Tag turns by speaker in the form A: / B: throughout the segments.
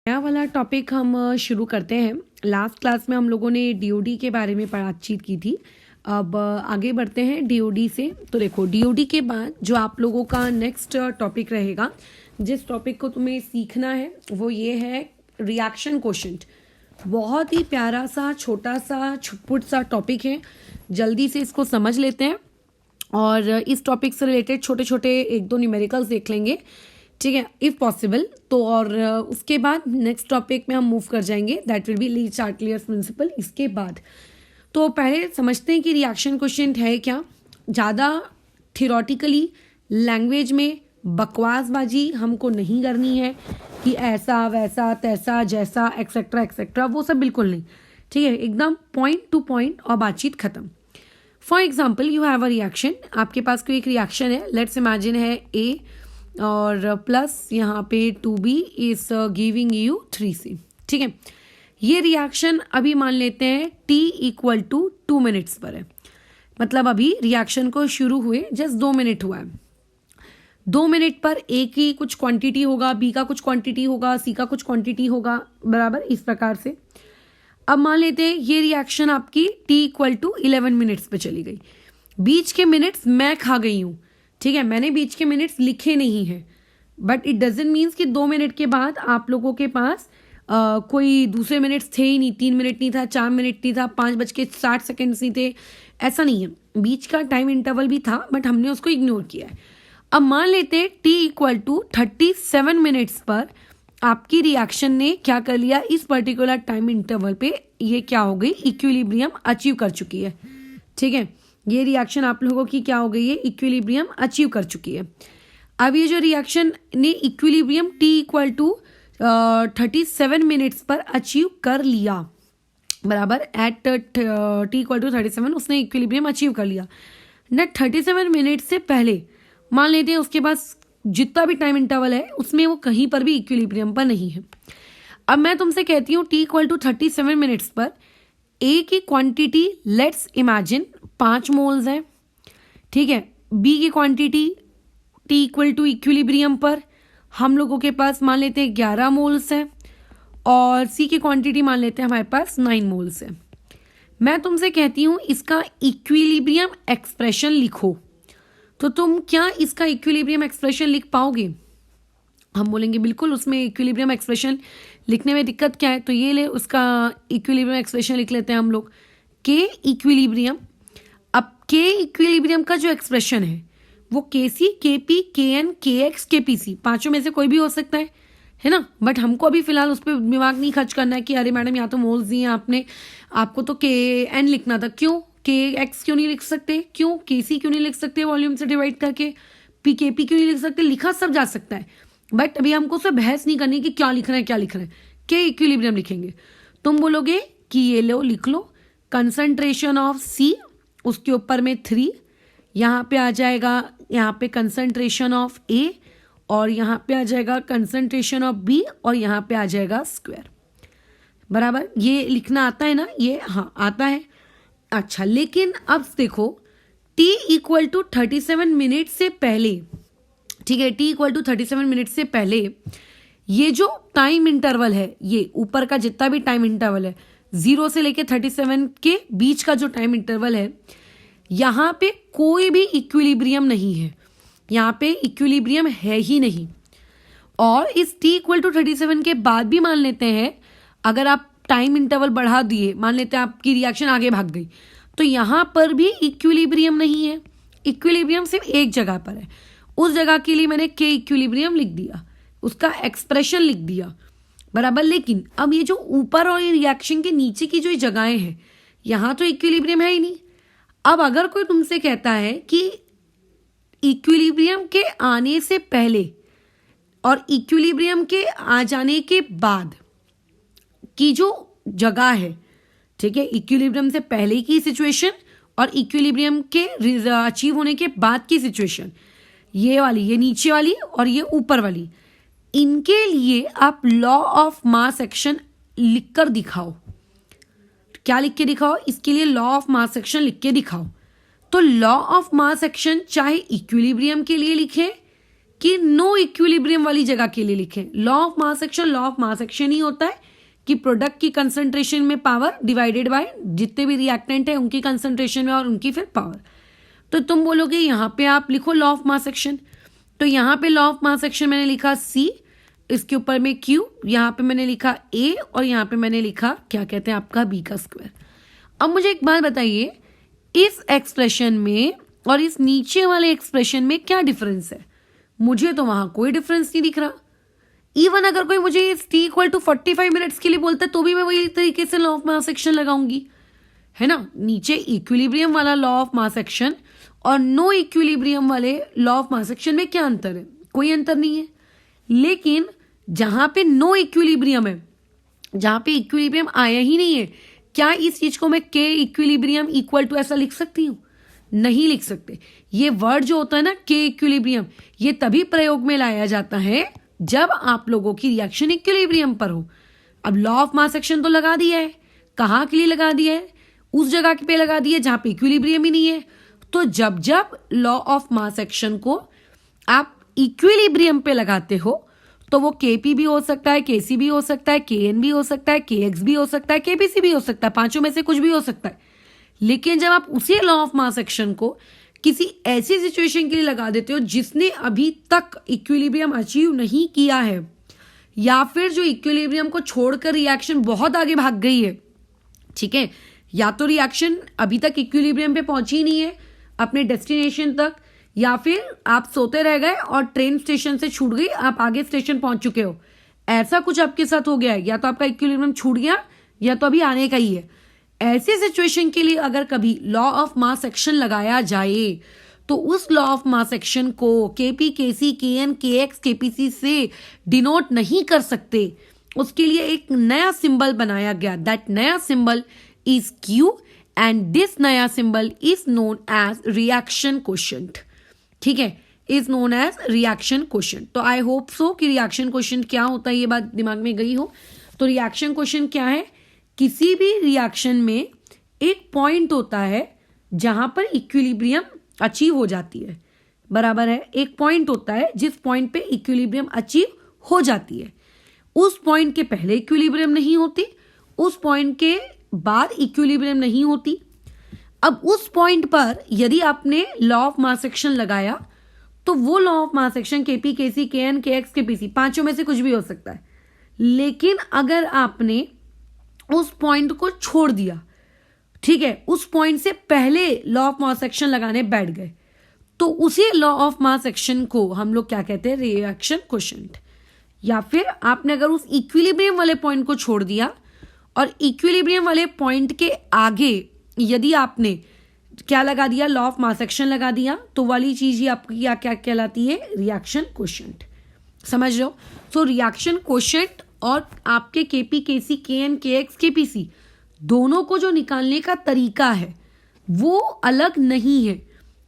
A: नया वाला टॉपिक हम शुरू करते हैं। लास्ट क्लास में हम लोगों ने डीओडी के बारे में बातचीत की थी। अब आगे बढ़ते हैं डीओडी से। तो देखो, डीओडी के बाद जो आप लोगों का नेक्स्ट टॉपिक रहेगा, जिस टॉपिक को तुम्हें सीखना है वो ये है रिएक्शन क्वोशिएंट। बहुत ही प्यारा सा छोटा सा छुटपुट सा टॉपिक है, जल्दी से इसको समझ लेते हैं और इस टॉपिक से रिलेटेड छोटे छोटे एक दो न्यूमेरिकल्स देख लेंगे, ठीक है, इफ़ पॉसिबल तो। और उसके बाद नेक्स्ट टॉपिक में हम मूव कर जाएंगे, दैट विल बी ली-चार्टियर्स प्रिंसिपल। इसके बाद तो पहले समझते हैं कि रिएक्शन क्वोशिएंट है क्या। ज़्यादा थियोरेटिकली लैंग्वेज में बकवासबाजी हमको नहीं करनी है कि ऐसा वैसा तैसा जैसा एक्सेट्रा एक्सेट्रा, वो सब बिल्कुल नहीं, ठीक है। एकदम पॉइंट टू पॉइंट और बातचीत खत्म। For example, you have a reaction, आपके पास कोई एक रिएक्शन है, लेट्स इमेजिन है ए और प्लस यहाँ पे 2B is giving you 3C, ठीक है। ये रिएक्शन अभी मान लेते हैं T इक्वल टू 2 मिनट्स पर है, मतलब अभी रिएक्शन को शुरू हुए जस्ट 2 मिनट हुआ है। 2 मिनट पर A की कुछ क्वांटिटी होगा, B का कुछ क्वांटिटी होगा, C का कुछ क्वांटिटी होगा, बराबर इस प्रकार से। अब मान लेते हैं ये रिएक्शन आपकी T इक्वल टू 11 मिनट्स पे चली गई। बीच के मिनट्स मैं खा गई हूँ, ठीक है, मैंने बीच के मिनट्स लिखे नहीं हैं, बट इट डजेंट मीन्स कि 2 मिनट के बाद आप लोगों के पास कोई दूसरे मिनट्स थे ही नहीं, 3 मिनट नहीं था, 4 मिनट नहीं था, 5:60 नहीं थे, ऐसा नहीं है। बीच का टाइम इंटरवल भी था बट हमने उसको इग्नोर किया है। अब मान लेते हैं T इक्वल टू 37 मिनट्स पर आपकी रिएक्शन ने क्या कर लिया, इस पर्टिकुलर टाइम इंटरवल पे ये क्या हो गई, इक्विलिब्रियम अचीव कर चुकी है, ठीक है। ये रिएक्शन आप लोगों की क्या हो गई है, इक्विलिब्रियम अचीव कर चुकी है। अब ये जो रिएक्शन ने equilibrium T equal to 37 minutes पर अचीव कर लिया, बराबर, एट T इक्वल टू 37 उसने इक्विलिब्रियम अचीव कर लिया ना। 37 मिनट से पहले मान लेते हैं उसके पास जितना भी टाइम इंटरवल है उसमें वो कहीं पर भी इक्विलिब्रियम पर नहीं है। अब मैं तुमसे कहती हूँ T इक्वल टू 37 मिनट्स पर A की क्वांटिटी लेट्स इमेजिन 5 मोल्स है, ठीक है। B की quantity T equal to equilibrium पर हम लोगों के पास मान लेते हैं 11 मोल्स है और C की क्वांटिटी मान लेते हैं हमारे पास 9 मोल्स है। मैं तुमसे कहती हूँ इसका इक्विलिब्रियम एक्सप्रेशन लिखो, तो तुम क्या इसका इक्विलिब्रियम एक्सप्रेशन लिख पाओगे? हम बोलेंगे बिल्कुल, उसमें इक्विलिब्रियम एक्सप्रेशन लिखने में दिक्कत क्या है, तो ये ले उसका इक्विलिब्रियम एक्सप्रेशन लिख लेते हैं हम लोग, के इक्विलिब्रियम। अब के इक्विलिब्रियम का जो एक्सप्रेशन है वो KC, KP, KN, KX, KPC पांचों में से कोई भी हो सकता है ना। बट हमको अभी फिलहाल उस पर दिमाग नहीं खर्च करना है कि अरे मैडम यहाँ तो मोल्स दिए आपने, आपको तो KN लिखना था, क्यों KX क्यों नहीं लिख सकते, क्यों KC क्यों नहीं लिख सकते वॉल्यूम से डिवाइड करके, KP क्यों नहीं लिख सकते, लिखा सब जा सकता है, बट अभी हमको उससे बहस नहीं करनी कि क्या लिखना है क्या लिखना है। के इक्विलिब्रियम लिखेंगे, तुम बोलोगे कि ये लो लिख लो कंसंट्रेशन ऑफ C, उसके ऊपर में 3, यहाँ पे आ जाएगा, यहाँ पे कंसंट्रेशन ऑफ A और यहाँ पे आ जाएगा कंसंट्रेशन ऑफ B और यहाँ पे आ जाएगा स्क्वायर, बराबर। ये लिखना आता है ना, ये हाँ आता है। अच्छा, लेकिन अब देखो T इक्वल टू 37 मिनट से पहले, ठीक है, T इक्वल टू 37 मिनट से पहले ये जो टाइम इंटरवल है, ये ऊपर का जितना भी टाइम इंटरवल है 0 से लेके 37 के बीच का जो टाइम इंटरवल है, यहाँ पे कोई भी इक्विलिब्रियम नहीं है, यहाँ पे इक्विलिब्रियम है ही नहीं। और इस T इक्वल टू 37 के बाद भी मान लेते हैं अगर आप टाइम इंटरवल बढ़ा दिए, मान लेते हैं आपकी रिएक्शन आगे भाग गई, तो यहाँ पर भी इक्विलिब्रियम नहीं है। इक्विलिब्रियम सिर्फ एक जगह पर है, उस जगह के लिए मैंने के इक्विलिब्रियम लिख दिया, उसका एक्सप्रेशन लिख दिया, बराबर। लेकिन अब ये जो ऊपर और ये रिएक्शन के नीचे की जो जगहें हैं, यहाँ तो इक्विलिब्रियम है ही नहीं। अब अगर कोई तुमसे कहता है कि इक्विलिब्रियम के आने से पहले और इक्विलिब्रियम के आ जाने के बाद की जो जगह है, ठीक है, इक्विलिब्रियम से पहले की सिचुएशन और इक्विलिब्रियम के अचीव होने के बाद की सिचुएशन, ये वाली, ये नीचे वाली और ये ऊपर वाली, इनके लिए आप लॉ ऑफ मास एक्शन लिखकर दिखाओ। क्या लिख के दिखाओ? इसके लिए लॉ ऑफ मास एक्शन लिख के दिखाओ। तो लॉ ऑफ मास एक्शन चाहे इक्विलिब्रियम के लिए लिखें कि नो इक्विलिब्रियम वाली जगह के लिए लिखें। लॉ ऑफ मास एक्शन ही होता है कि प्रोडक्ट की कंसंट्रेशन में पावर डिवाइडेड बाय जितने भी रिएक्टेंट है उनकी कंसंट्रेशन में और उनकी फिर पावर। तो तुम बोलोगे यहाँ पे आप लिखो लॉ ऑफ मास एक्शन, तो यहाँ पे लॉ ऑफ मास एक्शन मैंने लिखा C, इसके ऊपर में Q, यहाँ पे मैंने लिखा A और यहाँ पे मैंने लिखा क्या कहते हैं आपका B का स्क्वायर। अब मुझे एक बात बताइए, इस एक्सप्रेशन में और इस नीचे वाले एक्सप्रेशन में क्या डिफरेंस है? मुझे तो वहां कोई डिफरेंस नहीं दिख रहा। इवन अगर कोई मुझे T = 45 मिनट्स के लिए बोलता है तो भी मैं वही तरीके से लॉ ऑफ मास एक्शन लगाऊंगी, है ना। नीचे इक्विलिब्रियम वाला लॉ ऑफ मास एक्शन और नो इक्विलिब्रियम वाले लॉ ऑफ मास एक्शन में क्या अंतर है? कोई अंतर नहीं है। लेकिन जहां पे नो इक्विलिब्रियम है, जहां पे इक्विलिब्रियम आया ही नहीं है, क्या इस चीज को मैं के इक्विलिब्रियम इक्वल टू ऐसा लिख सकती हूँ? नहीं लिख सकते। ये वर्ड जो होता है ना के इक्विलिब्रियम, ये तभी प्रयोग में लाया जाता है जब आप लोगों की रिएक्शन इक्विलिब्रियम पर हो। अब लॉ ऑफ मास एक्शन तो लगा दिया है, कहाँ के लिए लगा दिया है? उस जगह पे लगा दिया है जहां पे इक्विलिब्रियम ही नहीं है। तो जब जब लॉ ऑफ मास एक्शन को आप इक्विलिब्रियम पे लगाते हो तो वो केपी भी हो सकता है, केसी भी हो सकता है, केएन भी हो सकता है, केएक्स भी हो सकता है, केपीसी भी हो सकता है, पांचों में से कुछ भी हो सकता है। लेकिन जब आप उसी लॉ ऑफ मास एक्शन को किसी ऐसी सिचुएशन के लिए लगा देते हो जिसने अभी तक इक्विलिब्रियम अचीव नहीं किया है, या फिर जो इक्विलिब्रियम को छोड़कर रिएक्शन बहुत आगे भाग गई है, ठीक है, या तो रिएक्शन अभी तक इक्विलिब्रियम पे पहुंची नहीं है अपने डेस्टिनेशन तक, या फिर आप सोते रह गए और ट्रेन स्टेशन से छूट गई, आप आगे स्टेशन पहुंच चुके हो, ऐसा कुछ आपके साथ हो गया है। या तो आपका इक्विलिब्रियम छूट गया या तो अभी आने का ही है। ऐसी सिचुएशन के लिए अगर कभी लॉ ऑफ मास एक्शन लगाया जाए तो उस लॉ ऑफ मास एक्शन को KP, KC, KN, KX, KPC से डिनोट नहीं कर सकते। उसके लिए एक नया सिंबल बनाया गया। दैट नया symbol is Q and this नया symbol is known as reaction quotient. ठीक है, is known as reaction quotient. तो आई होप सो कि रिएक्शन कोशेंट क्या होता है ये बात दिमाग में गई हो। तो रिएक्शन कोशेंट क्या है? किसी भी रिएक्शन में एक पॉइंट होता है जहां पर इक्विलिब्रियम अचीव हो जाती है, बराबर है। एक पॉइंट होता है जिस पॉइंट पे इक्विलिब्रियम अचीव हो जाती है। उस पॉइंट के पहले इक्विलिब्रियम नहीं होती, उस पॉइंट के बाद इक्विलिब्रियम नहीं होती। अब उस पॉइंट पर यदि आपने लॉ ऑफ मास एक्शन लगाया तो वो law of mass action KP, KC, KN, KX, KPC पांचों में से कुछ भी हो सकता है। लेकिन अगर आपने उस पॉइंट को छोड़ दिया, ठीक है, उस पॉइंट से पहले लॉ ऑफ मास एक्शन लगाने बैठ गए, तो उसी लॉ ऑफ मास एक्शन को हम लोग क्या कहते हैं? Reaction quotient. या फिर आपने अगर उस इक्विलिब्रियम वाले पॉइंट को छोड़ दिया और इक्विलिब्रियम वाले पॉइंट के आगे यदि आपने क्या लगा दिया? लॉ ऑफ मास एक्शन लगा दिया, तो वाली चीज ही आपकी क्या कहलाती है? Reaction quotient. समझ लो। सो रिएक्शन कोशेंट और आपके KP, KC, KN, KX, KPC दोनों को जो निकालने का तरीका है वो अलग नहीं है।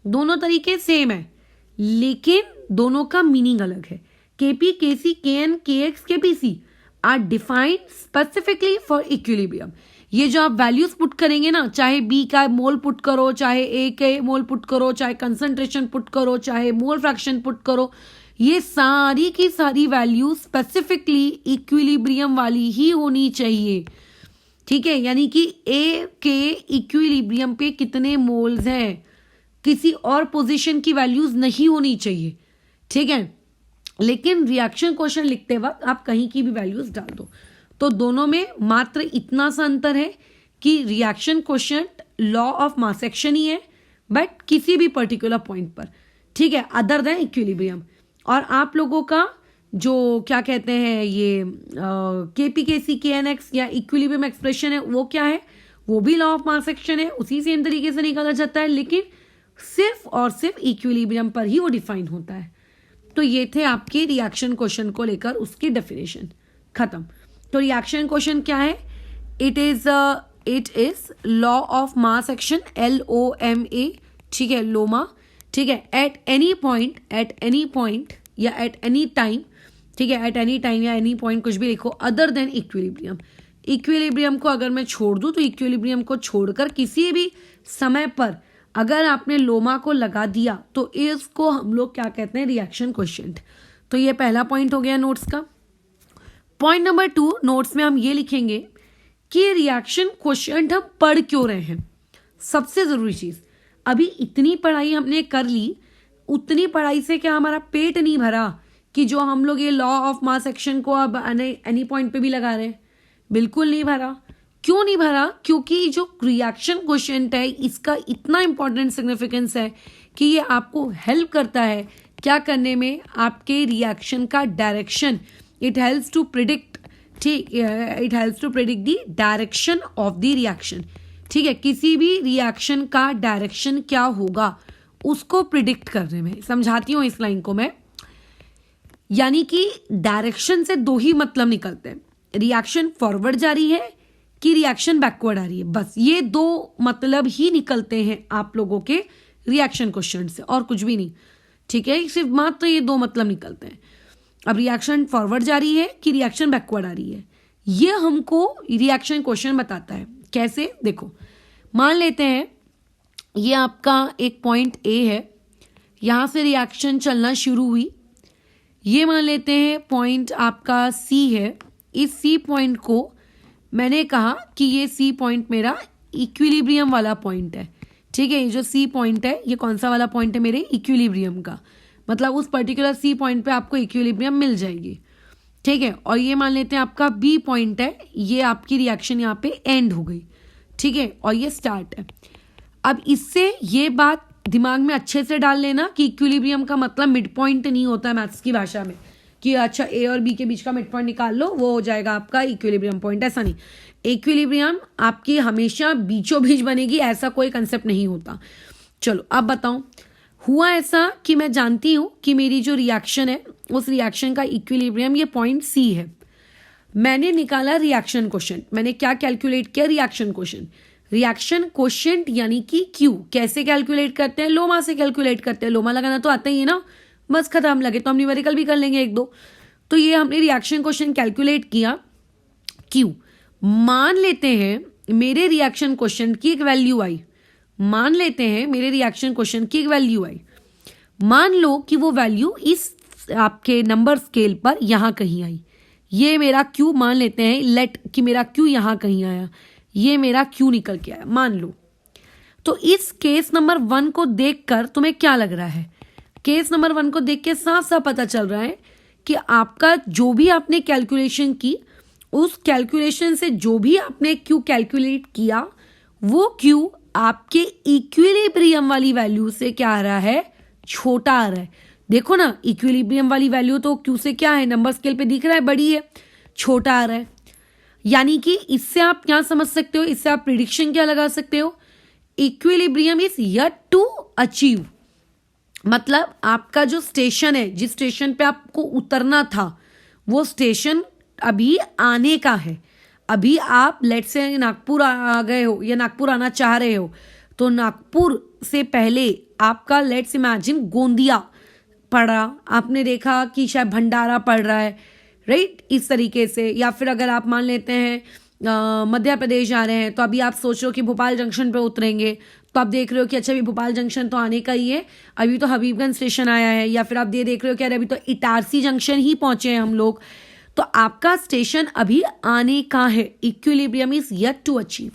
A: दोनों तरीके सेम है लेकिन दोनों का मीनिंग अलग है। KP, KC, KN, KX, KPC are defined specifically for equilibrium. ये जो आप वैल्यूज पुट करेंगे ना, चाहे बी का मोल पुट करो, चाहे ए के मोल पुट करो, चाहे कंसंट्रेशन पुट करो, चाहे मोल फ्रैक्शन पुट करो, ये सारी की सारी वैल्यू स्पेसिफिकली इक्विलिब्रियम वाली ही होनी चाहिए। ठीक है, यानी कि ए के इक्विलिब्रियम पे कितने मोल्स हैं, किसी और पोजीशन की वैल्यूज नहीं होनी चाहिए। ठीक है, लेकिन रिएक्शन क्वेश्चन लिखते वक्त आप कहीं की भी वैल्यूज डाल दो। तो दोनों में मात्र इतना सा अंतर है कि reaction question law of mass action ही है बट किसी भी पर्टिकुलर पॉइंट पर, ठीक है, अदर देन इक्विलिब्रियम। और आप लोगों का जो क्या कहते हैं ये केपी, केसी, केएनएक्स या इक्विलिब्रियम एक्सप्रेशन है वो क्या है? वो भी लॉ ऑफ मास एक्शन है, उसी सेम तरीके से निकाला जाता है, लेकिन सिर्फ और सिर्फ इक्विलिब्रियम पर ही वो डिफाइन होता है। तो ये थे आपके रिएक्शन क्वेश्चन को लेकर उसकी डेफिनेशन। खत्म। तो रिएक्शन क्वेश्चन क्या है? It is law of mass action, LOMA, ठीक है, लोमा, ठीक है, एट एनी पॉइंट या एट एनी टाइम, ठीक है, एट एनी टाइम या एनी पॉइंट कुछ भी लिखो, अदर देन इक्विलिब्रियम। इक्विलिब्रियम को अगर मैं छोड़ दूं तो इक्विलिब्रियम को छोड़कर किसी भी समय पर अगर आपने लोमा को लगा दिया तो इसको हम लोग क्या कहते हैं, रिएक्शन क्वोशिएंट। तो ये पहला पॉइंट हो गया नोट्स का। पॉइंट नंबर 2 नोट्स में हम ये लिखेंगे कि रिएक्शन क्वोशिएंट हम पढ़ क्यों रहे हैं। सबसे जरूरी चीज, अभी इतनी पढ़ाई हमने कर ली, उतनी पढ़ाई से क्या हमारा पेट नहीं भरा कि जो हम लोग ये लॉ ऑफ मास एक्शन को अब एनी पॉइंट पे भी लगा रहे हैं? बिल्कुल नहीं भरा। क्यों नहीं भरा? क्योंकि जो रिएक्शन क्वोशिएंट है इसका इतना इंपॉर्टेंट सिग्निफिकेंस है कि ये आपको हेल्प करता है क्या करने में, आपके रिएक्शन का direction. It helps to predict, ठीक, it helps to predict the direction of the reaction. ठीक है, किसी भी रिएक्शन का डायरेक्शन क्या होगा उसको प्रिडिक्ट करने में। समझाती हूँ इस लाइन को मैं। यानी कि डायरेक्शन से 2 ही मतलब निकलते हैं, रिएक्शन फॉरवर्ड जा रही है कि रिएक्शन बैकवर्ड आ रही है। बस ये 2 मतलब ही निकलते हैं आप लोगों के रिएक्शन क्वेश्चन से, और कुछ भी नहीं। ठीक है, सिर्फ मात्र ये 2 मतलब निकलते हैं। अब रिएक्शन फॉरवर्ड जा रही है कि रिएक्शन बैकवर्ड आ रही है, ये हमको रिएक्शन क्वेश्चन बताता है। कैसे? देखो, मान लेते हैं ये आपका एक पॉइंट ए है, यहां से रिएक्शन चलना शुरू हुई। ये मान लेते हैं पॉइंट आपका सी है। इस सी पॉइंट को मैंने कहा कि ये सी पॉइंट मेरा इक्विलिब्रियम वाला पॉइंट है। ठीक है, ये जो सी पॉइंट है ये कौन सा वाला पॉइंट है? मेरे इक्विलिब्रियम का। मतलब उस पर्टिकुलर सी पॉइंट पे आपको इक्विलिब्रियम मिल जाएगी। ठीक है, और ये मान लेते हैं आपका बी पॉइंट है, ये आपकी रिएक्शन यहाँ पे एंड हो गई। ठीक है, और ये स्टार्ट है। अब इससे ये बात दिमाग में अच्छे से डाल लेना कि इक्विलिब्रियम का मतलब मिड पॉइंट नहीं होता है मैथ्स की भाषा में कि अच्छा ए और बी के बीच का मिड पॉइंट निकाल लो, वो हो जाएगा आपका इक्विलिब्रियम पॉइंट। ऐसा नहीं, इक्विलिब्रियम आपकी हमेशा बीचों बीच बनेगी, ऐसा कोई कंसेप्ट नहीं होता। चलो अब बताओ, हुआ ऐसा कि मैं जानती हूं कि मेरी जो रिएक्शन है उस रिएक्शन का इक्विलिब्रियम ये पॉइंट सी है। मैंने निकाला रिएक्शन क्वोशिएंट। मैंने क्या कैलकुलेट किया? Reaction quotient. रिएक्शन क्वोशिएंट यानी कि क्यू कैसे कैलकुलेट करते हैं? लोमा से कैलकुलेट करते हैं। लोमा लगाना तो आता ही है ना, बस खत्म। लगे तो हम न्यूमेरिकल भी कर लेंगे 1-2। तो ये हमने रिएक्शन क्वोशिएंट कैलकुलेट किया क्यू। मान लेते हैं मेरे रिएक्शन क्वोशिएंट की एक वैल्यू आई। मान लेते हैं मेरे रिएक्शन क्वोशिएंट की एक वैल्यू आई। मान लो कि वो वैल्यू इस आपके नंबर स्केल पर यहां कहीं आई। ये मेरा क्यू मान लेते हैं, लेट कि मेरा क्यू यहां कहीं आया, ये मेरा क्यू निकल के आया मान लो। तो इस केस नंबर 1 को देखकर तुम्हें क्या लग रहा है? केस नंबर 1 को देख के साफ साफ पता चल रहा है कि आपका जो भी आपने कैलकुलेशन की, उस कैलकुलेशन से जो भी आपने क्यू कैलकुलेट किया, वो क्यू आपके इक्विलिब्रियम वाली वैल्यू से क्या आ रहा है? छोटा आ रहा है। देखो ना, इक्विलिब्रियम वाली वैल्यू तो क्यू से क्या है, नंबर स्केल पे दिख रहा है बड़ी है, छोटा आ रहा है। यानी कि इससे आप क्या समझ सकते हो, इससे आप प्रिडिक्शन क्या लगा सकते हो? Equilibrium is yet to achieve. मतलब आपका जो स्टेशन है, जिस स्टेशन पे आपको उतरना था, वो स्टेशन अभी आने का है। अभी आप लेट से नागपुर आ गए हो या नागपुर आना चाह रहे हो, तो नागपुर से पहले आपका लेट्स इमेजिन गोंदिया पड़ा, आपने देखा कि शायद भंडारा पड़ रहा है, राइट, इस तरीके से। या फिर अगर आप मान लेते हैं मध्य प्रदेश जा रहे हैं, तो अभी आप सोच रहे हो कि भोपाल जंक्शन पे उतरेंगे, तो आप देख रहे हो कि अच्छा अभी भोपाल जंक्शन तो आने का ही है, अभी तो हबीबगंज स्टेशन आया है। या फिर आप ये देख रहे हो कि अरे अभी तो इटारसी जंक्शन ही पहुंचे हैं हम लोग। तो आपका स्टेशन अभी आने का है। Equilibrium is yet to achieve.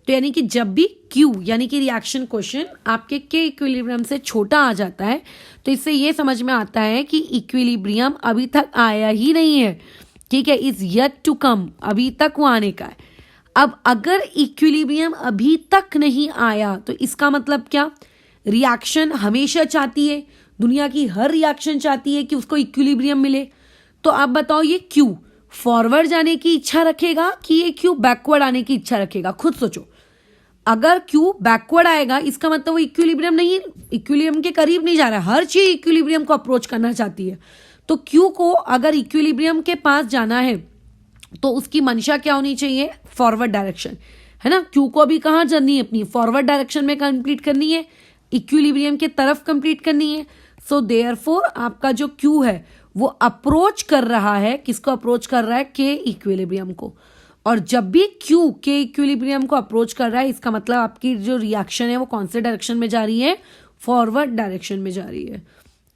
A: तो यानी कि जब भी क्यू यानी कि रिएक्शन क्वोशिएंट आपके के इक्विलिब्रियम से छोटा आ जाता है, तो इससे ये समझ में आता है कि इक्विलिब्रियम अभी तक आया ही नहीं है। ठीक है, इज येट टू कम, अभी तक वो आने का है। अब अगर इक्विलिब्रियम अभी तक नहीं आया तो इसका मतलब क्या? रिएक्शन हमेशा चाहती है, दुनिया की हर रिएक्शन चाहती है कि उसको इक्विलिब्रियम मिले। तो आप बताओ, ये क्यू फॉरवर्ड जाने की इच्छा रखेगा कि ये क्यू बैकवर्ड आने की इच्छा रखेगा? खुद सोचो। अगर क्यू बैकवर्ड आएगा इसका मतलब वो इक्विलिब्रियम नहीं, इक्विलिब्रियम के करीब नहीं जा रहा है। हर चीज इक्विलिब्रियम को अप्रोच करना चाहती है। तो क्यू को अगर इक्विलिब्रियम के पास जाना है तो उसकी मंशा क्या होनी चाहिए? फॉरवर्ड डायरेक्शन, है ना। क्यू को अभी कहाँ जानी है? अपनी फॉरवर्ड डायरेक्शन में कंप्लीट करनी है, इक्विलिब्रियम के तरफ कंप्लीट करनी है। सो देयरफॉर आपका जो क्यू है वो अप्रोच कर रहा है, किसको अप्रोच कर रहा है? के इक्विलिब्रियम को। और जब भी Q के इक्विलिब्रियम को अप्रोच कर रहा है, इसका मतलब आपकी जो रिएक्शन है वो कौन से डायरेक्शन में जा रही है, फॉरवर्ड डायरेक्शन में जा रही है।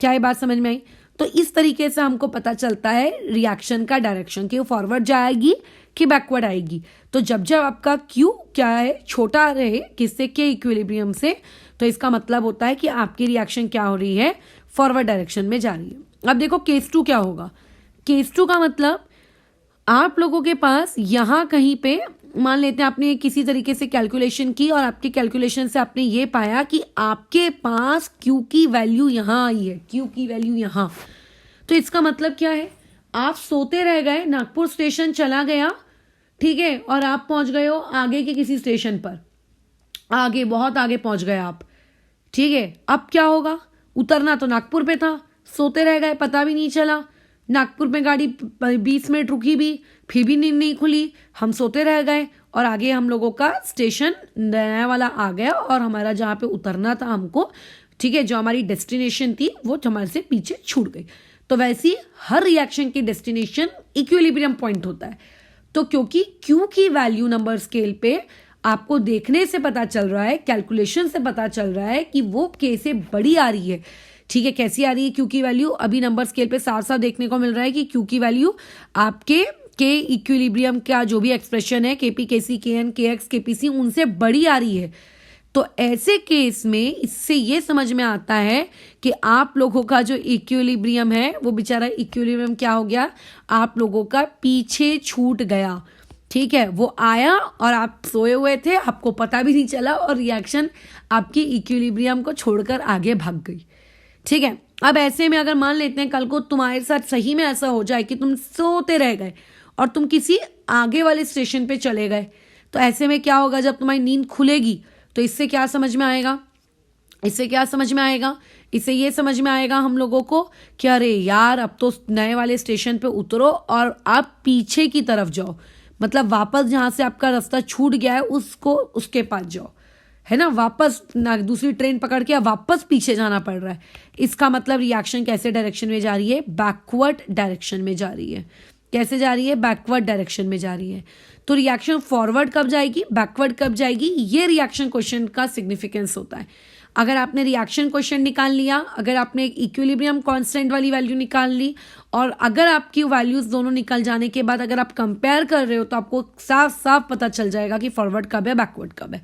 A: क्या ये बात समझ में आई? तो इस तरीके से हमको पता चलता है रिएक्शन का डायरेक्शन कि वो फॉरवर्ड जाएगी कि बैकवर्ड आएगी। तो जब जब आपका Q क्या है, छोटा रहे किससे, के इक्विलिब्रियम से, तो इसका मतलब होता है कि आपकी रिएक्शन क्या हो रही है, फॉरवर्ड डायरेक्शन में जा रही है। अब देखो केस 2 क्या होगा। केस 2 का मतलब आप लोगों के पास यहाँ कहीं पे मान लेते हैं आपने किसी तरीके से कैलकुलेशन की और आपके कैलकुलेशन से आपने ये पाया कि आपके पास Q की वैल्यू यहाँ आई है, Q की वैल्यू यहाँ। तो इसका मतलब क्या है, आप सोते रह गए, नागपुर स्टेशन चला गया, ठीक है, और आप पहुंच गए हो आगे के किसी स्टेशन पर, आगे बहुत आगे पहुंच गए आप, ठीक है। अब क्या होगा, उतरना तो नागपुर पे था, सोते रह गए, पता भी नहीं चला। नागपुर में गाड़ी 20 मिनट रुकी भी, फिर भी नींद नहीं खुली, हम सोते रह गए और आगे हम लोगों का स्टेशन नया वाला आ गया और हमारा जहाँ पे उतरना था हमको, ठीक है, जो हमारी डेस्टिनेशन थी वो हमारे से पीछे छूट गई। तो वैसे ही हर रिएक्शन की डेस्टिनेशन इक्विलिब्रियम पॉइंट होता है। तो क्योंकि Q की वैल्यू नंबर स्केल पे आपको देखने से पता चल रहा है, कैलकुलेशन से पता चल रहा है कि वो K से बड़ी आ रही है, ठीक है। कैसी आ रही है Q की वैल्यू, अभी नंबर स्केल पे साफ साफ देखने को मिल रहा है कि Q की वैल्यू आपके के इक्विलिब्रियम का जो भी एक्सप्रेशन है KP KC KN KX KPC उनसे बड़ी आ रही है। तो ऐसे केस में इससे ये समझ में आता है कि आप लोगों का जो इक्विलिब्रियम है वो बेचारा इक्विलिब्रियम क्या हो गया, आप लोगों का पीछे छूट गया, ठीक है। वो आया और आप सोए हुए थे, आपको पता भी नहीं चला और रिएक्शन आपकी इक्विलिब्रियम को छोड़कर आगे भाग गई, ठीक है। अब ऐसे में अगर मान लेते हैं कल को तुम्हारे साथ सही में ऐसा हो जाए कि तुम सोते रह गए और तुम किसी आगे वाले स्टेशन पे चले गए, तो ऐसे में क्या होगा, जब तुम्हारी नींद खुलेगी तो इससे क्या समझ में आएगा, इससे क्या समझ में आएगा, इससे ये समझ में आएगा हम लोगों को कि अरे यार अब तो नए वाले स्टेशन पे उतरो और आप पीछे की तरफ जाओ, मतलब वापस जहाँ से आपका रास्ता छूट गया है उसको उसके पास जाओ, है ना, वापस ना दूसरी ट्रेन पकड़ के वापस पीछे जाना पड़ रहा है। इसका मतलब रिएक्शन कैसे डायरेक्शन में जा रही है, बैकवर्ड डायरेक्शन में जा रही है। कैसे जा रही है, बैकवर्ड डायरेक्शन में जा रही है। तो रिएक्शन फॉरवर्ड कब जाएगी, बैकवर्ड कब जाएगी, ये रिएक्शन क्वेश्चन का सिग्निफिकेंस होता है। अगर आपने रिएक्शन क्वेश्चन निकाल लिया, अगर आपने इक्विलिब्रियम कांस्टेंट वाली वैल्यू निकाल ली और अगर आपकी वैल्यूज दोनों निकल जाने के बाद अगर आप कंपेयर कर रहे हो तो आपको साफ साफ पता चल जाएगा कि फॉरवर्ड कब है, बैकवर्ड कब है।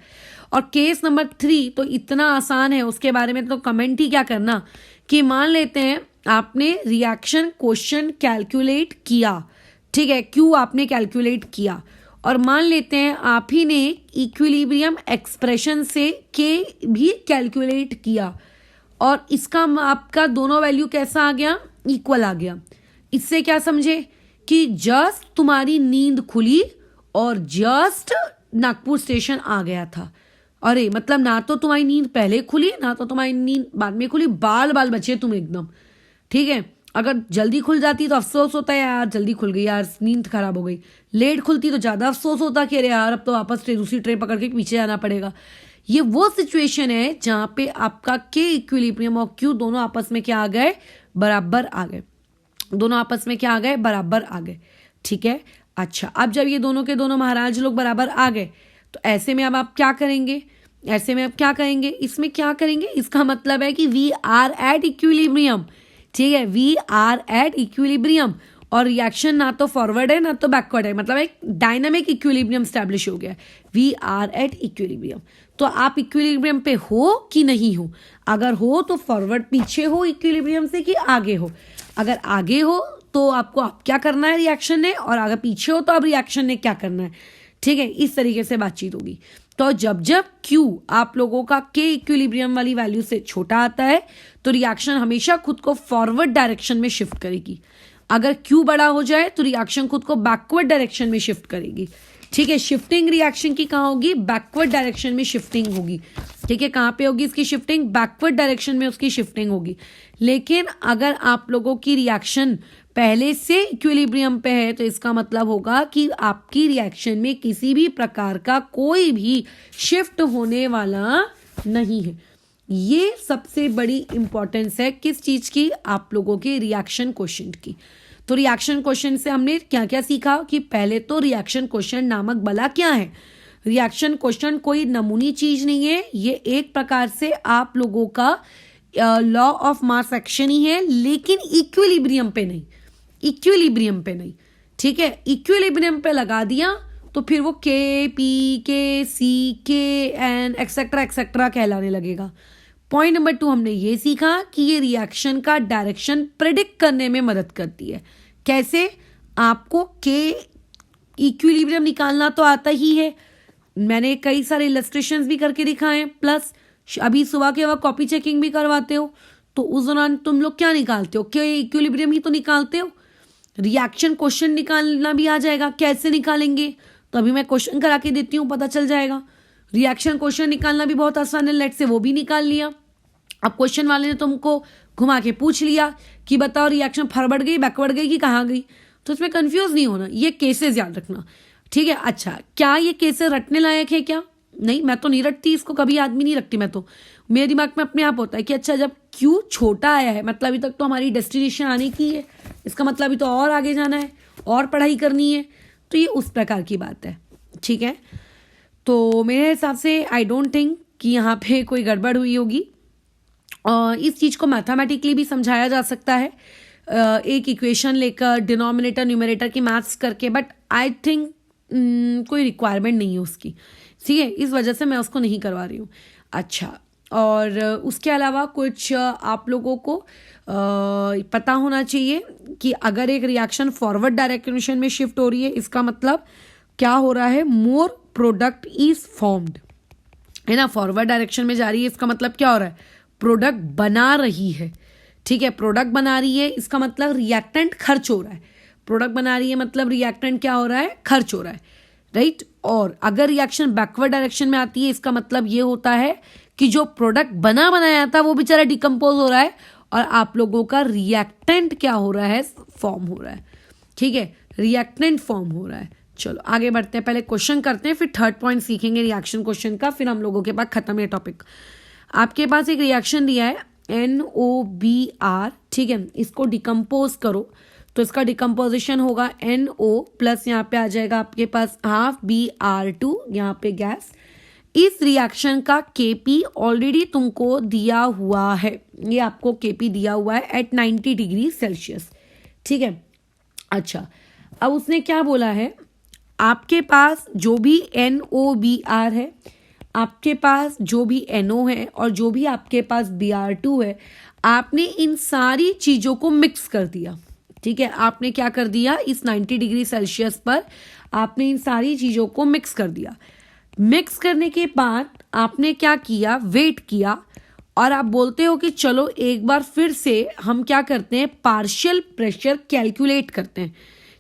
A: और केस नंबर 3 तो इतना आसान है, उसके बारे में तो कमेंट ही क्या करना कि मान लेते हैं आपने रिएक्शन क्वेश्चन कैलकुलेट किया, ठीक है, Q आपने कैलकुलेट किया और मान लेते हैं आप ही ने इक्विलिब्रियम एक्सप्रेशन से K भी कैलकुलेट किया और इसका आपका दोनों वैल्यू कैसा आ गया, इक्वल आ गया। इससे क्या समझे कि जस्ट तुम्हारी नींद खुली और जस्ट नागपुर स्टेशन आ गया था। अरे मतलब ना तो तुम्हारी नींद पहले खुली ना तो तुम्हारी नींद बाद में खुली, बाल बाल बचे तुम एकदम, ठीक है। अगर जल्दी खुल जाती तो अफसोस होता है यार जल्दी खुल गई यार, नींद खराब हो गई। लेट खुलती तो ज़्यादा अफसोस होता कि अरे यार अब तो वापस दूसरी ट्रेन पकड़ के पीछे जाना पड़ेगा। ये वो सिचुएशन है जहाँ पे आपका के इक्विलिब्रियम और Q दोनों आपस में क्या आ गए, बराबर आ गए, दोनों आपस में क्या आ गए, बराबर आ गए, ठीक है। अच्छा, अब जब ये दोनों के दोनों महाराज लोग बराबर आ गए तो ऐसे में अब आप क्या करेंगे, ऐसे में अब क्या करेंगे, इसमें क्या करेंगे, इसका मतलब है कि वी आर एट इक्विलिब्रियम, ठीक है, वी आर एट इक्विलिब्रियम और रिएक्शन ना तो फॉरवर्ड है ना तो बैकवर्ड है, मतलब एक डायनामिक इक्विलिब्रियम स्टैब्लिश हो गया है, वी आर एट इक्विलिब्रियम। तो आप इक्विलिब्रियम पे हो कि नहीं हो, अगर हो तो फॉरवर्ड पीछे हो इक्विलिब्रियम से कि आगे हो, अगर आगे हो तो आपको अब क्या करना है रिएक्शन ने, और अगर पीछे हो तो अब रिएक्शन ने क्या करना है, ठीक है। इस तरीके से बातचीत होगी। तो जब जब Q आप लोगों का के इक्विलिब्रियम वाली वैल्यू से छोटा आता है तो रिएक्शन हमेशा खुद को फॉरवर्ड डायरेक्शन में शिफ्ट करेगी। अगर Q बड़ा हो जाए तो रिएक्शन खुद को बैकवर्ड डायरेक्शन में शिफ्ट करेगी, ठीक है। शिफ्टिंग रिएक्शन की कहाँ होगी, बैकवर्ड डायरेक्शन में शिफ्टिंग होगी, ठीक है। कहाँ पे होगी इसकी शिफ्टिंग, बैकवर्ड डायरेक्शन में उसकी शिफ्टिंग होगी। लेकिन अगर आप लोगों की रिएक्शन पहले से इक्विलिब्रियम पे है तो इसका मतलब होगा कि आपकी रिएक्शन में किसी भी प्रकार का कोई भी शिफ्ट होने वाला नहीं है। ये सबसे बड़ी इंपॉर्टेंस है किस चीज की, आप लोगों के रिएक्शन क्वेश्चन की। तो रिएक्शन क्वेश्चन से हमने क्या क्या सीखा कि पहले तो रिएक्शन क्वेश्चन नामक बला क्या है। रिएक्शन क्वेश्चन कोई नमूनी चीज नहीं है, ये एक प्रकार से आप लोगों का लॉ ऑफ मास एक्शन ही है, लेकिन इक्विलिब्रियम पे नहीं, इक्विलिब्रियम पे नहीं, ठीक है। इक्विलिब्रियम पे लगा दिया तो फिर वो के पी के सी के एन एक्सेट्रा एक्सेट्रा कहलाने लगेगा। पॉइंट नंबर 2 हमने ये सीखा कि ये रिएक्शन का डायरेक्शन प्रेडिक्ट करने में मदद करती है। कैसे? आपको के इक्विलिब्रियम निकालना तो आता ही है, मैंने कई सारे इलस्ट्रेशंस भी करके दिखाए हैं, प्लस अभी सुबह के वक्त कॉपी चेकिंग भी करवाते हो, तो उस दौरान तुम लोग क्या निकालते हो? के इक्विलिब्रियम ही तो निकालते हो। रिएक्शन क्वेश्चन निकालना भी आ जाएगा, कैसे निकालेंगे? तो अभी मैं क्वेश्चन करा के देती हूँ, पता चल जाएगा। रिएक्शन क्वेश्चन निकालना भी बहुत आसान है, लेट से वो भी निकाल लिया। अब क्वेश्चन वाले ने तुमको घुमा के पूछ लिया कि बताओ रिएक्शन फॉरवर्ड गई, बैकवर्ड गई कि कहाँ गई, तो इसमें कंफ्यूज नहीं होना, ये केसेस याद रखना, ठीक है। अच्छा, क्या ये केसेस रटने लायक है क्या? नहीं, मैं तो नहीं रटती इसको, कभी आदमी नहीं रखती मैं तो, मेरे दिमाग में अपने आप होता है कि अच्छा जब क्यू छोटा आया है मतलब अभी तक तो हमारी डेस्टिनेशन आने की है, इसका मतलब अभी तो और आगे जाना है और पढ़ाई करनी है, तो ये उस प्रकार की बात है, ठीक है। तो मेरे हिसाब से आई डोंट थिंक कि यहाँ पे कोई गड़बड़ हुई होगी। इस चीज़ को मैथमेटिकली भी समझाया जा सकता है, एक इक्वेशन लेकर डिनोमिनेटर न्यूमरेटर की मैथ्स करके, बट आई थिंक कोई रिक्वायरमेंट नहीं है उसकी, ठीक है, इस वजह से मैं उसको नहीं करवा रही हूँ। अच्छा, और उसके अलावा कुछ आप लोगों को पता होना चाहिए कि अगर एक रिएक्शन फॉरवर्ड डायरेक्शन में शिफ्ट हो रही है, इसका मतलब क्या हो रहा है? मोर प्रोडक्ट इज फॉर्म्ड, है ना। फॉरवर्ड डायरेक्शन में जा रही है, इसका मतलब क्या हो रहा है? प्रोडक्ट बना रही है, ठीक है। प्रोडक्ट बना रही है, इसका मतलब रिएक्टेंट खर्च हो रहा है। प्रोडक्ट बना रही है मतलब रिएक्टेंट क्या हो रहा है? खर्च हो रहा है, राइट। और अगर रिएक्शन बैकवर्ड डायरेक्शन में आती है, इसका मतलब ये होता है कि जो प्रोडक्ट बनाया था वो बेचारा डिकम्पोज हो रहा है और आप लोगों का रिएक्टेंट क्या हो रहा है? फॉर्म हो रहा है, ठीक है, रिएक्टेंट फॉर्म हो रहा है। चलो आगे बढ़ते हैं, पहले क्वेश्चन करते हैं, फिर थर्ड पॉइंट सीखेंगे रिएक्शन क्वेश्चन का, फिर हम लोगों के पास खत्म है टॉपिक। आपके पास एक रिएक्शन दिया है NOBr, ठीक है, इसको डिकम्पोज करो तो इसका डिकम्पोजिशन होगा NO प्लस यहाँ पे आ जाएगा आपके पास हाफ Br2, यहाँ पे गैस। इस रिएक्शन का KP ऑलरेडी तुमको दिया हुआ है, ये आपको KP दिया हुआ है एट 90 डिग्री सेल्सियस, ठीक है। अच्छा, अब उसने क्या बोला है? आपके पास जो भी NOBr है, आपके पास जो भी NO है और जो भी आपके पास Br2 है, आपने इन सारी चीज़ों को मिक्स कर दिया, ठीक है। आपने क्या कर दिया? इस 90 डिग्री सेल्सियस पर आपने इन सारी चीज़ों को मिक्स कर दिया। मिक्स करने के बाद आपने क्या किया? वेट किया, और आप बोलते हो कि चलो एक बार फिर से हम क्या करते हैं? पार्शियल प्रेशर कैलकुलेट करते हैं,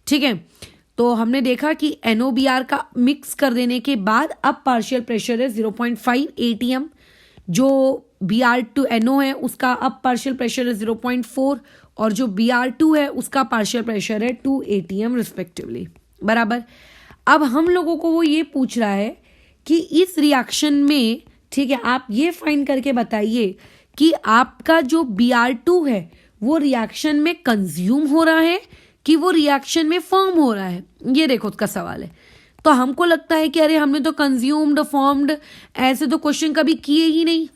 A: ठीक है। तो हमने देखा कि NOBr का मिक्स कर देने के बाद अब पार्शियल प्रेशर है 0.5 ATM, जो Br2 NO है उसका अब पार्शियल प्रेशर है 0.4, और जो Br2 है उसका पार्शियल प्रेशर है 2 ATM रिस्पेक्टिवली, बराबर। अब हम लोगों को वो ये पूछ रहा है कि इस रिएक्शन में, ठीक है, आप ये फाइंड करके बताइए कि आपका जो Br2 है वो रिएक्शन में कंज्यूम हो रहा है कि वो रिएक्शन में फॉर्म हो रहा है। ये देखो उसका सवाल है। तो हमको लगता है कि अरे हमने तो कंज्यूम्ड फॉर्म्ड ऐसे तो क्वेश्चन कभी किए ही नहीं,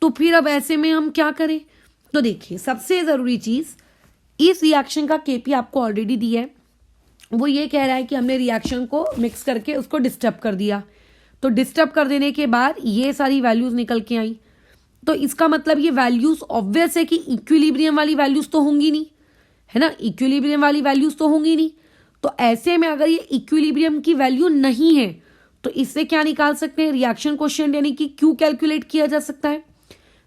A: तो फिर अब ऐसे में हम क्या करें? तो देखिए, सबसे ज़रूरी चीज़, इस रिएक्शन का KP आपको ऑलरेडी दिया है, वो ये कह रहा है कि हमने रिएक्शन को मिक्स करके उसको डिस्टर्ब कर दिया, तो डिस्टर्ब कर देने के बाद ये सारी वैल्यूज़ निकल के आई, तो इसका मतलब ये वैल्यूज़ ऑब्वियस है कि इक्विलिब्रियम वाली वैल्यूज़ तो होंगी नहीं, है ना, इक्विलिब्रियम वाली वैल्यूज़ तो होंगी नहीं। तो ऐसे में अगर ये इक्विलिब्रियम की वैल्यू नहीं है तो इससे क्या निकाल सकते हैं? रिएक्शन क्वेश्चन, यानी कि Q कैलकुलेट किया जा सकता है।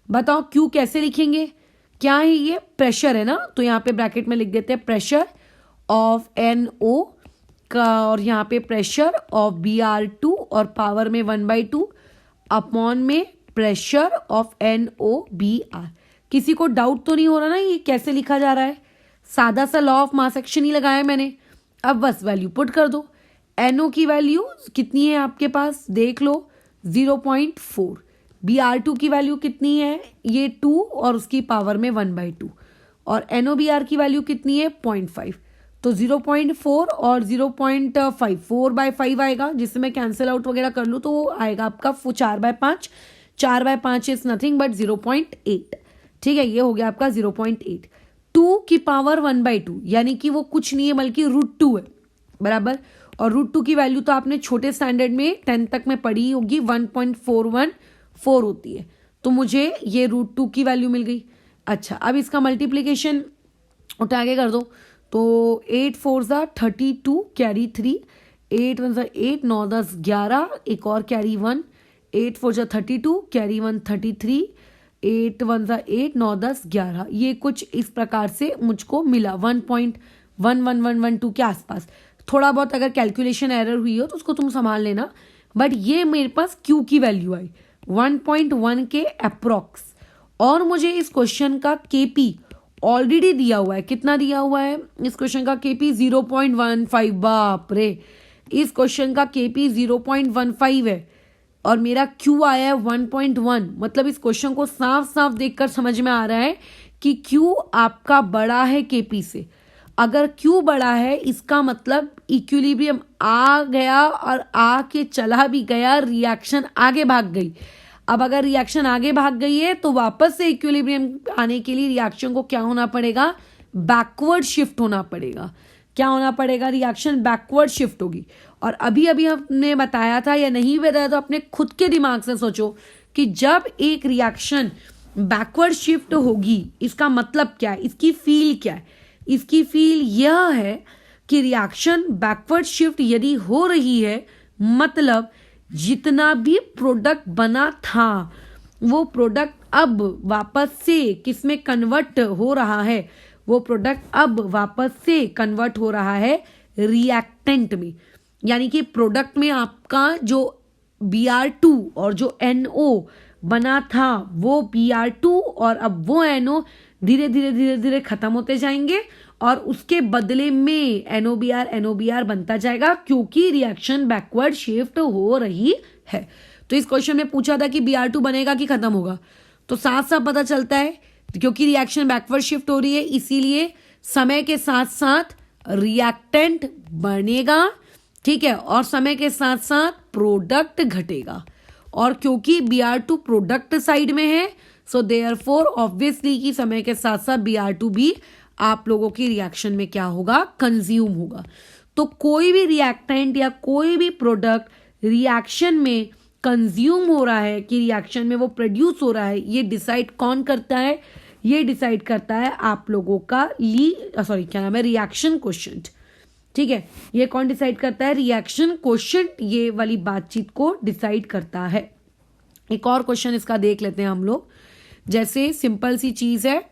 A: बताओ Q कैसे लिखेंगे? क्या है ये? प्रेशर है ना, तो यहाँ पे ब्रैकेट में लिख देते हैं प्रेशर ऑफ NO का, और यहाँ पे प्रेशर ऑफ Br2 और पावर में 1/2 अपॉन में प्रेशर ऑफ NOBr। किसी को डाउट तो नहीं हो रहा ना ये कैसे लिखा जा रहा है? सादा सा लॉ ऑफ मास एक्शन ही लगाया मैंने। अब बस वैल्यू पुट कर दो। NO की वैल्यू कितनी है आपके पास? देख लो, 0.4। Br2 की वैल्यू कितनी है? ये 2 और उसकी पावर में 1/2। और NOBr की वैल्यू कितनी है? 0.5। तो 0.4 और 0.5 4/5 आएगा, जिससे मैं कैंसिल आउट वगैरह कर लूँ तो वो आएगा आपका 4/5। 4/5 इज नथिंग बट 0.8। ठीक है, ये हो गया आपका 0.8। 2 की पावर 1/2 यानी कि वो कुछ नहीं है बल्कि √2 है, बराबर। और √2 की वैल्यू तो आपने छोटे स्टैंडर्ड में 10 तक में पढ़ी होगी, 1.414 होती है। तो मुझे ये √2 की वैल्यू मिल गई। अच्छा, अब इसका मल्टीप्लीकेशन उठा के कर दो, तो 8 4 32 कैरी 3, 8 1 8 9 10 11, एक और कैरी 1, 8 4 32 कैरी 1 33, 8 1 8 9 10 11। ये कुछ इस प्रकार से मुझको मिला 1.11112 के आसपास। थोड़ा बहुत अगर कैलकुलेशन एरर हुई हो तो उसको तुम संभाल लेना, बट ये मेरे पास क्यू की वैल्यू आई 1.1 के अप्रॉक्स। और मुझे इस क्वेश्चन का केपी ऑलरेडी दिया हुआ है। कितना दिया हुआ है इस क्वेश्चन का केपी? 0.15। बाप रे, इस क्वेश्चन का केपी 0.15 है और मेरा क्यू आया है 1.1। मतलब इस क्वेश्चन को साफ साफ देखकर समझ में आ रहा है कि क्यू आपका बड़ा है केपी से। अगर क्यू बड़ा है इसका मतलब इक्विलिब्रियम आ गया और आके चला भी गया, रिएक्शन आगे भाग गई। अब अगर रिएक्शन आगे भाग गई है तो वापस से इक्विलिब्रियम आने के लिए रिएक्शन को क्या होना पड़ेगा? बैकवर्ड शिफ्ट होना पड़ेगा। क्या होना पड़ेगा? रिएक्शन बैकवर्ड शिफ्ट होगी। और अभी अभी हमने बताया था या नहीं बताया तो अपने खुद के दिमाग से सोचो कि जब एक रिएक्शन बैकवर्ड शिफ्ट होगी इसका मतलब क्या है, इसकी फील क्या है? इसकी फील यह है कि रिएक्शन बैकवर्ड शिफ्ट यदि हो रही है मतलब जितना भी प्रोडक्ट बना था वो प्रोडक्ट अब वापस से किसमें कन्वर्ट हो रहा है? वो प्रोडक्ट अब वापस से कन्वर्ट हो रहा है रिएक्टेंट में। यानी कि प्रोडक्ट में आपका जो Br2 और जो NO बना था वो Br2 और अब वो NO धीरे धीरे धीरे धीरे खत्म होते जाएंगे और उसके बदले में NOBr बनता जाएगा क्योंकि रिएक्शन बैकवर्ड शिफ्ट हो रही है। तो इस क्वेश्चन में पूछा था कि Br2 बनेगा कि खत्म होगा, तो साफ साफ पता चलता है क्योंकि रिएक्शन बैकवर्ड शिफ्ट हो रही है इसीलिए समय के साथ साथ रिएक्टेंट बनेगा। ठीक है, और समय के साथ साथ प्रोडक्ट घटेगा। और क्योंकि Br2 प्रोडक्ट साइड में है सो देयरफॉर ऑब्वियसली कि समय के साथ साथ Br2 भी आप लोगों की रिएक्शन में क्या होगा? कंज्यूम होगा। तो कोई भी रिएक्टेंट या कोई भी प्रोडक्ट रिएक्शन में कंज्यूम हो रहा है कि रिएक्शन में वो प्रोड्यूस हो रहा है, ये डिसाइड कौन करता है? ये डिसाइड करता है आप लोगों का रिएक्शन कोएफिशिएंट। ठीक है, ये कौन डिसाइड करता है? रिएक्शन कोएफिशिएंट ये वाली बातचीत को डिसाइड करता है। एक और क्वेश्चन इसका देख लेते हैं हम लोग। जैसे सिंपल सी चीज है,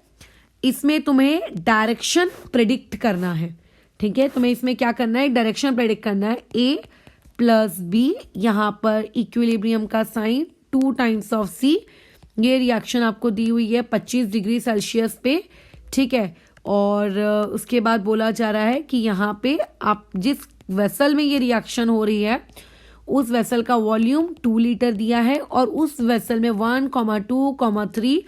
A: इसमें तुम्हें डायरेक्शन प्रेडिक्ट करना है। ठीक है, तुम्हें इसमें क्या करना है? डायरेक्शन प्रेडिक्ट करना है। A + B, यहाँ पर इक्विलिब्रियम का साइन 2 टाइम्स ऑफ C। ये रिएक्शन आपको दी हुई है 25 डिग्री सेल्सियस पे। ठीक है, और उसके बाद बोला जा रहा है कि यहाँ पे आप जिस वेसल में ये रिएक्शन हो रही है उस वेसल का वॉल्यूम 2 लीटर दिया है और उस वेसल में 1, 2, 3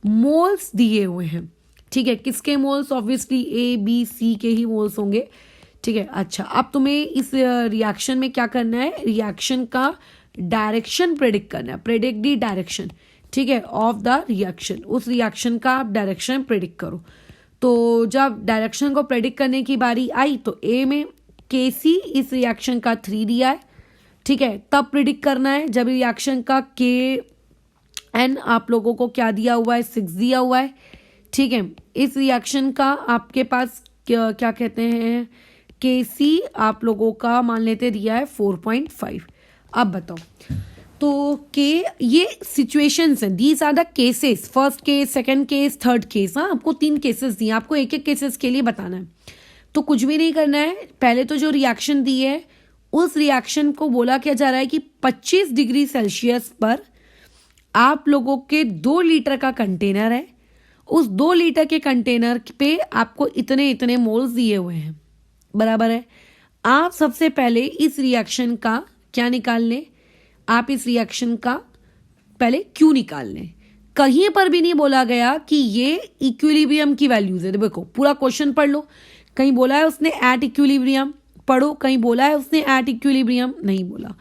A: मोल्स दिए हुए हैं। ठीक है, किसके moles? Obviously A, B, C के ही मोल्स होंगे। ठीक है, अच्छा, अब तुम्हें इस रिएक्शन में क्या करना है? रिएक्शन का डायरेक्शन प्रेडिक्ट करना है। प्रेडिक्ट दी डायरेक्शन, ठीक है, ऑफ द रिएक्शन। उस रिएक्शन का आप डायरेक्शन प्रेडिक्ट करो। तो जब डायरेक्शन को प्रेडिक्ट करने की बारी आई तो A में Kc इस रिएक्शन का 3 दिया है। ठीक है, तब प्रेडिक्ट करना है जब रिएक्शन का Kn आप लोगों को क्या दिया हुआ है? 6 दिया हुआ है। ठीक है, इस रिएक्शन का आपके पास क्या कहते हैं? Kc आप लोगों का मान लेते दिया है 4.5। अब बताओ, तो ये सिचुएशंस हैं, these are the cases, first case, second case, third case. हाँ, आपको 3 केसेस दिए, आपको एक एक केसेस के लिए बताना है। तो कुछ भी नहीं करना है, पहले तो जो रिएक्शन दी है उस रिएक्शन को बोला क्या जा रहा है कि 25 डिग्री सेल्सियस पर आप लोगों के 2 लीटर का कंटेनर है। उस 2 लीटर के कंटेनर पे आपको इतने इतने मोल्स दिए हुए हैं, बराबर है। आप सबसे पहले इस रिएक्शन का क्या निकाल लें? आप इस रिएक्शन का पहले क्यू निकाल लें। कहीं पर भी नहीं बोला गया कि ये इक्विलिब्रियम की वैल्यूज है। देखो पूरा क्वेश्चन पढ़ लो, कहीं बोला है उसने एट इक्विलिब्रियम, पढ़ो, कहीं बोला है उसने एट इक्विलिब्रियम, नहीं बोला।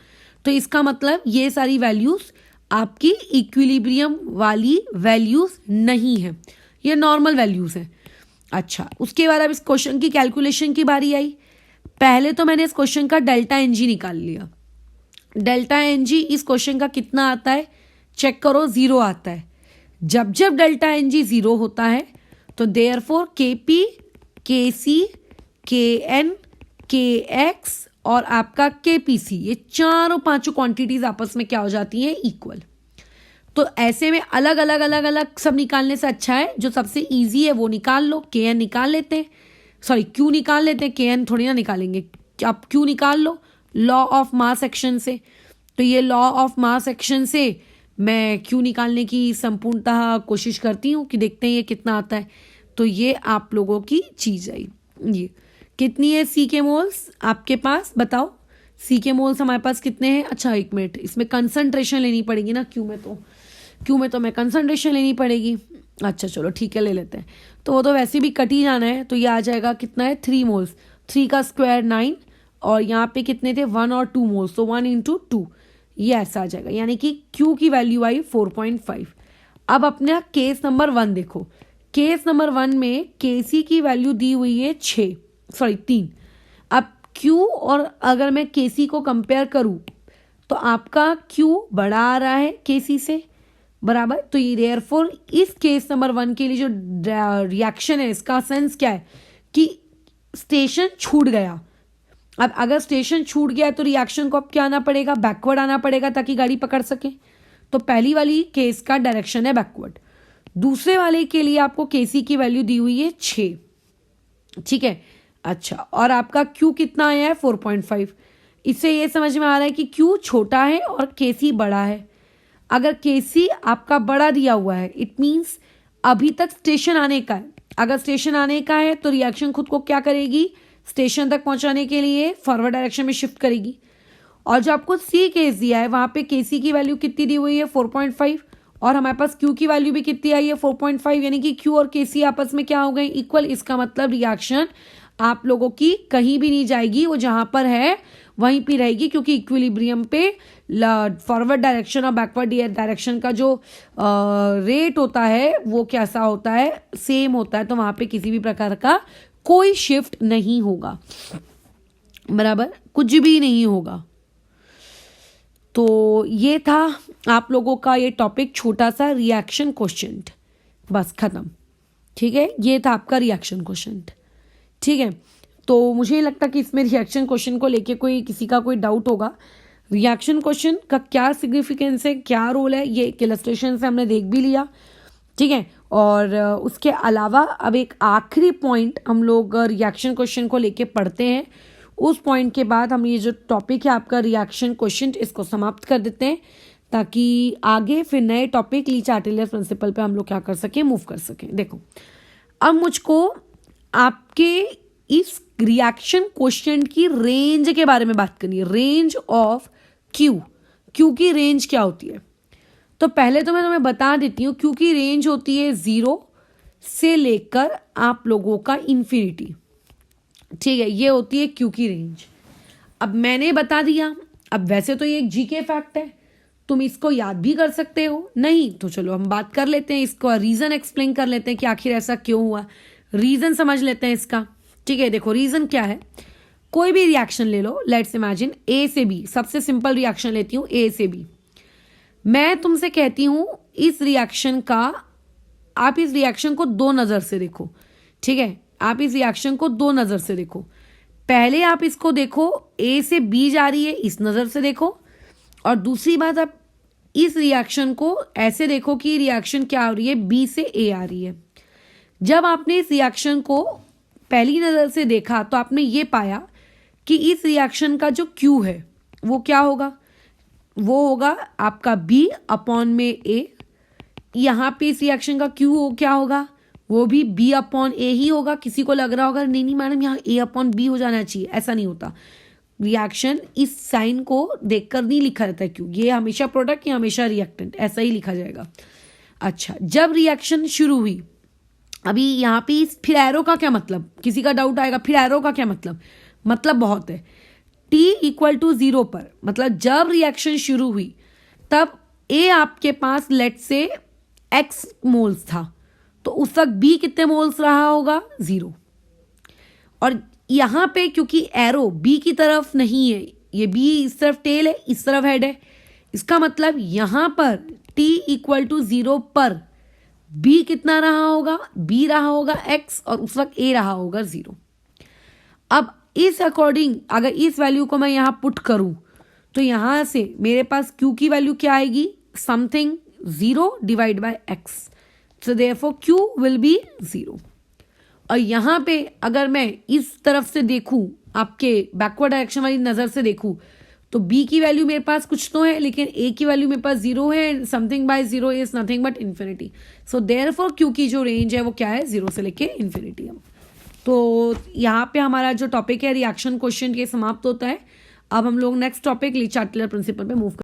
A: तो इसका मतलब ये सारी वैल्यूज आपकी इक्विलिब्रियम वाली वैल्यूज नहीं है, ये नॉर्मल वैल्यूज हैं। अच्छा, उसके बाद अब इस क्वेश्चन की कैलकुलेशन की बारी आई। पहले तो मैंने इस क्वेश्चन का डेल्टा एन जी निकाल लिया। डेल्टा एन जी इस क्वेश्चन का कितना आता है, चेक करो, 0 आता है। जब जब डेल्टा एन जी 0 होता है तो देयरफॉर के पी, के सी, के एन, के एक्स और आपका के पी सी, ये चारों पांचों क्वांटिटीज आपस में क्या हो जाती हैं, इक्वल। तो ऐसे में अलग अलग अलग अलग सब निकालने से अच्छा है जो सबसे इजी है वो निकाल लो। के एन निकाल लेते हैं, सॉरी क्यू निकाल लेते हैं, के एन थोड़ी ना निकालेंगे, आप क्यू निकाल लो लॉ ऑफ मास एक्शन से। तो ये लॉ ऑफ मास एक्शन से मैं क्यू निकालने की संपूर्णतः कोशिश करती हूँ कि देखते हैं ये कितना आता है। तो ये आप लोगों की चीज आई। ये कितनी है सी के मोल्स आपके पास, बताओ सी के मोल्स हमारे पास कितने हैं। अच्छा एक मिनट, इसमें कंसंट्रेशन लेनी पड़ेगी ना, क्यू में तो मैं कंसंट्रेशन लेनी पड़ेगी। अच्छा चलो ठीक है, ले लेते हैं। तो वो तो वैसे भी कट ही जाना है, तो ये आ जाएगा कितना है, 3 मोल्स, 3 का स्क्वायर 9, और यहाँ पे कितने थे 1 और 2 मोल्स, तो 1 × 2, ये ऐसा आ जाएगा, यानी कि Q की वैल्यू आई 4.5। अब अपना केस नंबर 1 देखो। केस नंबर 1 में KC की वैल्यू दी हुई है 3। अब Q और अगर मैं KC को कंपेयर करूं तो आपका Q बड़ा आ रहा है KC से, बराबर। तो ये देयरफॉर इस केस नंबर 1 के लिए जो रिएक्शन है, इसका सेंस क्या है कि स्टेशन छूट गया। अब अगर स्टेशन छूट गया तो रिएक्शन को अब क्या आना पड़ेगा, बैकवर्ड आना पड़ेगा ताकि गाड़ी पकड़ सके। तो पहली वाली केस का डायरेक्शन है बैकवर्ड। दूसरे वाले के लिए आपको केसी की वैल्यू दी हुई है 6, ठीक है। अच्छा, और आपका क्यू कितना आया है 4.5। इससे ये समझ में आ रहा है कि क्यू छोटा है और केसी बड़ा है। अगर केसी आपका बड़ा दिया हुआ है, इट मीन्स अभी तक स्टेशन आने का है। अगर स्टेशन आने का है तो रिएक्शन खुद को क्या करेगी, स्टेशन तक पहुंचाने के लिए फॉरवर्ड डायरेक्शन में शिफ्ट करेगी। और जो आपको सी केस दिया है वहां पे केसी की वैल्यू कितनी दी हुई है 4.5, और हमारे पास क्यू की वैल्यू भी कितनी आई है 4.5, यानी कि क्यू और केसी आपस में क्या हो गए, इक्वल। इसका मतलब रिएक्शन आप लोगों की कहीं भी नहीं जाएगी, वो जहां पर है वहीं पे रहेगी, क्योंकि इक्विलिब्रियम पे फॉरवर्ड डायरेक्शन और बैकवर्ड डायरेक्शन का जो रेट होता है वो कैसा होता है, सेम होता है। तो वहां पे किसी भी प्रकार का कोई शिफ्ट नहीं होगा, बराबर, कुछ भी नहीं होगा। तो ये था आप लोगों का ये टॉपिक, छोटा सा रिएक्शन क्वेश्चन, बस खत्म, ठीक है। ये था आपका रिएक्शन क्वेश्चन, ठीक है। तो मुझे नहीं लगता कि इसमें रिएक्शन क्वेश्चन को लेके कोई किसी का कोई डाउट होगा। रिएक्शन क्वेश्चन का क्या सिग्निफिकेंस है, क्या रोल है, ये इलस्ट्रेशन से हमने देख भी लिया, ठीक है। और उसके अलावा अब एक आखिरी पॉइंट हम लोग रिएक्शन क्वेश्चन को लेके पढ़ते हैं। उस पॉइंट के बाद हम ये जो टॉपिक है आपका रिएक्शन क्वेश्चन, इसको समाप्त कर देते हैं, ताकि आगे फिर नए टॉपिक ली चार्टेलियस प्रिंसिपल पे हम लोग क्या कर सकें, मूव कर सकें। देखो, अब मुझको आपके इस रिएक्शन क्वेश्चन की रेंज के बारे में बात करनी है। रेंज ऑफ क्यू की रेंज क्या होती है। तो पहले तो मैं तुम्हें बता देती हूँ, क्यू की रेंज होती है 0 से लेकर आप लोगों का इन्फिनिटी, ठीक है। ये होती है क्यू की रेंज। अब मैंने बता दिया, अब वैसे तो ये एक जीके फैक्ट है, तुम इसको याद भी कर सकते हो, नहीं तो चलो हम बात कर लेते हैं, इसको रीजन एक्सप्लेन कर लेते हैं कि आखिर ऐसा क्यों हुआ, रीजन समझ लेते हैं इसका, ठीक है। देखो रीजन क्या है, कोई भी रिएक्शन ले लो, लेट्स इमेजिन ए से बी, सबसे सिंपल रिएक्शन लेती हूँ, ए से बी। मैं तुमसे कहती हूं इस रिएक्शन का, आप इस रिएक्शन को 2 नजर से देखो, ठीक है। आप इस रिएक्शन को 2 नजर से देखो। पहले आप इसको देखो, ए से बी जा रही है, इस नजर से देखो। और दूसरी बात, आप इस रिएक्शन को ऐसे देखो कि रिएक्शन क्या हो रही है, बी से ए आ रही है। जब आपने इस रिएक्शन को पहली नजर से देखा तो आपने ये पाया कि इस रिएक्शन का जो क्यू है वो क्या होगा, वो होगा आपका B/में A। यहां पे इस रिएक्शन का क्यू क्या होगा, वो भी B/A ही होगा। किसी को लग रहा होगा नहीं मैडम यहाँ A/B हो जाना चाहिए, ऐसा नहीं होता। रिएक्शन इस साइन को देखकर नहीं लिखा जाता है, क्यों, ये हमेशा प्रोडक्ट या हमेशा रिएक्टेंट, ऐसा ही लिखा जाएगा। अच्छा, जब रिएक्शन शुरू हुई अभी यहाँ पे फिर एरो का क्या मतलब, किसी का डाउट आएगा फिर एरो का क्या मतलब बहुत है। t इक्वल टू 0 पर मतलब जब रिएक्शन शुरू हुई तब A आपके पास लेट से x मोल्स था, तो उस वक्त B कितने मोल्स रहा होगा, 0। और यहाँ पे क्योंकि एरो B की तरफ नहीं है, ये B इस तरफ टेल है, इस तरफ हेड है, इसका मतलब यहाँ पर t इक्वल टू 0 पर B कितना रहा होगा, B रहा होगा x और उस वक्त A रहा होगा 0। अब इस अकॉर्डिंग अगर इस वैल्यू को मैं यहाँ पुट करूँ तो यहाँ से मेरे पास Q की वैल्यू क्या आएगी, something 0 divide by x, so therefore Q will be 0। और यहाँ पे अगर मैं इस तरफ से देखूँ, आपके बैकवर्ड डायरेक्शन वाली नज़र से देखूँ, तो B की वैल्यू मेरे पास कुछ तो है लेकिन A की वैल्यू मेरे पास 0 है, something bye 0 is nothing but infinity, so therefore Q की जो रेंज है वो क्या है, 0 से लेके इन्फिनिटी। तो यहाँ पे हमारा जो टॉपिक है रिएक्शन क्वेश्चन ये समाप्त होता है। अब हम लोग नेक्स्ट टॉपिक ली चार्ट टेलर प्रिंसिपल पे मूव